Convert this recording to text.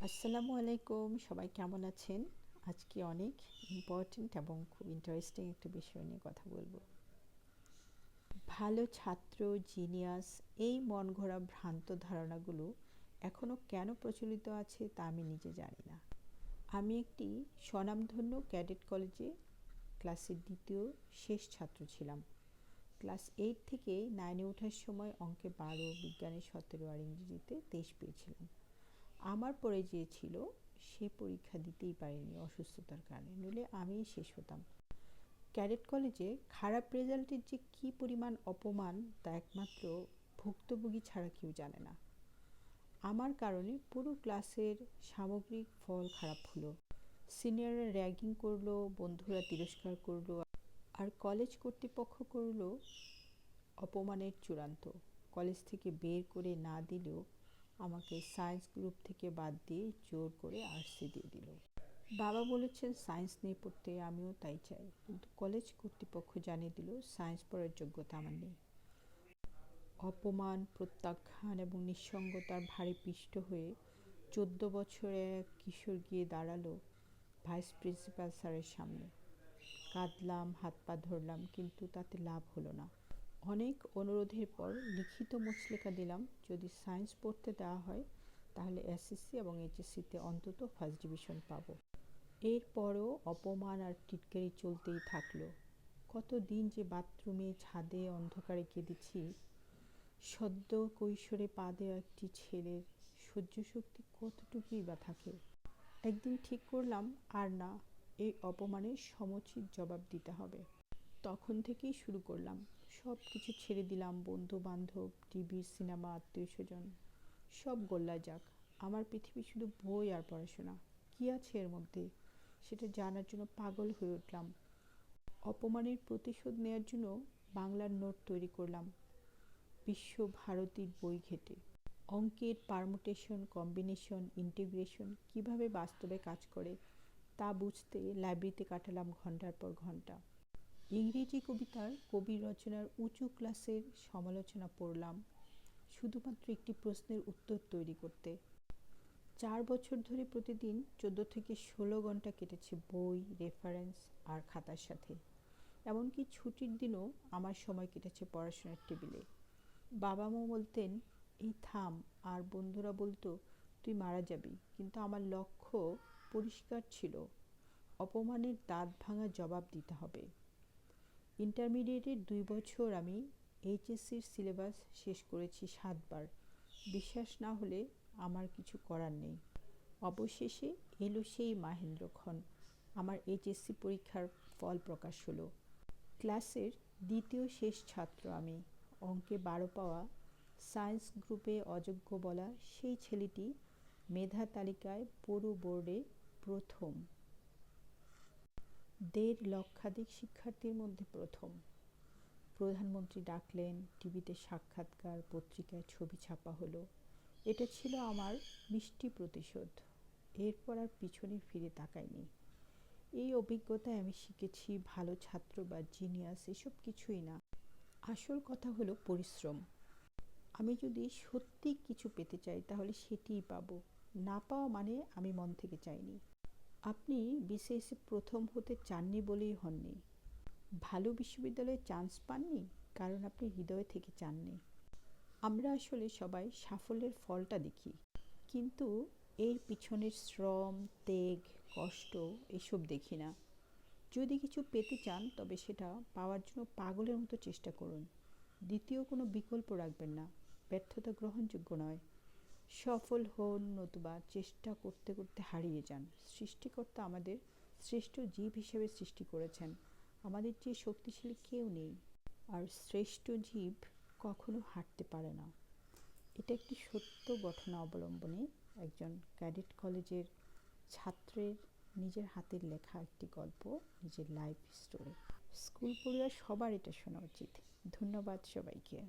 আসসালামু আলাইকুম, সবাই কেমন আছেন? আজকে অনেক ইম্পর্ট্যান্ট এবং খুব ইন্টারেস্টিং একটা বিষয় নিয়ে কথা বলবো। ভালো ছাত্র, জিনিয়াস, এই মনগড়া ভ্রান্ত ধারণাগুলো এখনও কেন প্রচলিত আছে তা আমি নিজে জানি না। আমি একটি স্বনামধন্য ক্যাডেট কলেজে ক্লাসের দ্বিতীয় শেষ ছাত্র ছিলাম। ক্লাস 8 থেকে 9-এ ওঠার সময় অঙ্কে 12, বিজ্ঞানে 17 আর ইংরেজিতে 23 পেয়েছিলাম। আমার পরে যে ছিল সে পরীক্ষা দিতেই পারেনি অসুস্থতার কারণে, নইলে আমিই শেষ হতাম। ক্যাডেট কলেজে খারাপ রেজাল্টের যে কী পরিমাণ অপমান তা একমাত্র ভুক্তভোগী ছাড়া কেউ জানে না। আমার কারণে পুরো ক্লাসের সামগ্রিক ফল খারাপ হলো। সিনিয়ররা র্যাগিং করলো, বন্ধুরা তিরস্কার করলো, আর কলেজ কর্তৃপক্ষ করলো অপমানের চূড়ান্ত। কলেজ থেকে বের করে না দিলেও আমাকে সায়েন্স গ্রুপ থেকে বাদ দিয়ে জোর করে আর্টসে দিয়ে দিল। বাবা বলেছেন সায়েন্স নিয়ে পড়তে, আমিও তাই চাই, কিন্তু কলেজ কর্তৃপক্ষ জানিয়ে দিল সায়েন্স পড়ার যোগ্যতা আমার নেই। অপমান, প্রত্যাখ্যান এবং নিঃসঙ্গতার ভারে পিষ্ট হয়ে 14 বছরের এক কিশোর গিয়ে দাঁড়ালো ভাইস প্রিন্সিপাল স্যারের সামনে। কাঁদলাম, হাত পা ধরলাম, কিন্তু তাতে লাভ হলো না। অনেক অনুরোধের পর লিখিত মুচলেখা দিলাম, যদি সায়েন্স পড়তে দেওয়া হয় তাহলে এসএসসি এবং এইচএসসিতে অন্তত ফার্স্ট ডিভিশন পাব। এরপরও অপমান আর টিটকারি চলতেই থাকলো। কতদিন যে বাথরুমে, ছাদে, অন্ধকারে কেঁদেছি। সদ্য কৈশোরে পা দেওয়া একটি ছেলের সহ্য শক্তি কতটুকুই বা থাকে। একদিন ঠিক করলাম আর না, এই অপমানের সমুচিত জবাব দিতে হবে। তখন থেকেই শুরু করলাম, সব কিছু ছেড়ে দিলাম। বন্ধু বান্ধব, টিভি, সিনেমা, আত্মীয় স্বজন, সব গোল্লা যাক। আমার পৃথিবী শুধু বই আর পড়াশোনা। কী আছে এর মধ্যে সেটা জানার জন্য পাগল হয়ে উঠলাম। অপমানের প্রতিশোধ নেওয়ার জন্য বাংলার নোট তৈরি করলাম বিশ্বভারতীর বই ঘেটে। অঙ্কের পারমুটেশন, কম্বিনেশন, ইন্টিগ্রেশন কিভাবে বাস্তবে কাজ করে তা বুঝতে লাইব্রেরিতে কাটালাম ঘন্টার পর ঘন্টা। ইংরেজি কবিতার কবির রচনার উঁচু ক্লাসের সমালোচনা পড়লাম শুধুমাত্র একটি প্রশ্নের উত্তর তৈরি করতে। 4 বছর ধরে প্রতিদিন 14 থেকে 16 ঘন্টা কেটেছে বই, রেফারেন্স আর খাতার সাথে। এমনকি ছুটির দিনও আমার সময় কেটেছে পড়াশোনার টেবিলে। বাবা মা বলতেন এই থাম, আর বন্ধুরা বলতো তুই মারা যাবি, কিন্তু আমার লক্ষ্য পরিষ্কার ছিল, অপমানের দাঁত ভাঙা জবাব দিতে হবে। ইন্টারমিডিয়েটের 2 বছর আমি এইচএসসির সিলেবাস শেষ করেছি 7 বার। বিশ্বাস না হলে আমার কিছু করার নেই। অবশেষে এলো সেই মাহেন্দ্রক্ষণ। আমার এইচএসসি পরীক্ষার ফল প্রকাশ হলো। ক্লাসের দ্বিতীয় শেষ ছাত্র আমি। অঙ্কে 12 পাওয়া, সায়েন্স গ্রুপে অযোগ্য বলা সেই ছেলেটি মেধা তালিকায় পুরো বোর্ডে প্রথম। 1.5 লক্ষাধিক শিক্ষার্থীর মধ্যে প্রথম। প্রধানমন্ত্রী ডাকলেন, টিভিতে সাক্ষাৎকার, পত্রিকায় ছবি ছাপা হলো। এটা ছিল আমার মিষ্টি প্রতিশোধ। এরপর আর পিছনে ফিরে তাকাইনি। এই অভিজ্ঞতায় আমি শিখেছি ভালো ছাত্র বা জিনিয়াস এসব কিছুই না। আসল কথা হলো পরিশ্রম। আমি যদি সত্যি কিছু পেতে চাই তাহলে সেটিই পাবো। না পাওয়া মানে আমি মন থেকে চাইনি। আপনি বিসিএসে প্রথম হতে চাননি বলেই হননি। ভালো বিশ্ববিদ্যালয়ে চান্স পাননি কারণ আপনি হৃদয় থেকে চাননি। আমরা আসলে সবাই সাফল্যের ফলটা দেখি, কিন্তু এর পিছনের শ্রম, ত্যাগ, কষ্ট এসব দেখি না। যদি কিছু পেতে চান তবে সেটা পাওয়ার জন্য পাগলের মতো চেষ্টা করুন। দ্বিতীয় কোনো বিকল্প রাখবেন না। ব্যর্থতা গ্রহণযোগ্য নয়। সফল হন, নতুবা চেষ্টা করতে করতে হারিয়ে যান। সৃষ্টিকর্তা আমাদের শ্রেষ্ঠ জীব হিসেবে সৃষ্টি করেছেন। আমাদের চেয়ে শক্তিশালী কেউ নেই, আর শ্রেষ্ঠ জীব কখনো হারতে পারে না। এটা একটি সত্য ঘটনা অবলম্বনে একজন ক্যাডেট কলেজের ছাত্রের নিজের হাতের লেখা একটি গল্প, নিজের লাইফ স্টোরি। স্কুল পড়ুয়া সবার এটা শোনা উচিত। ধন্যবাদ সবাইকে।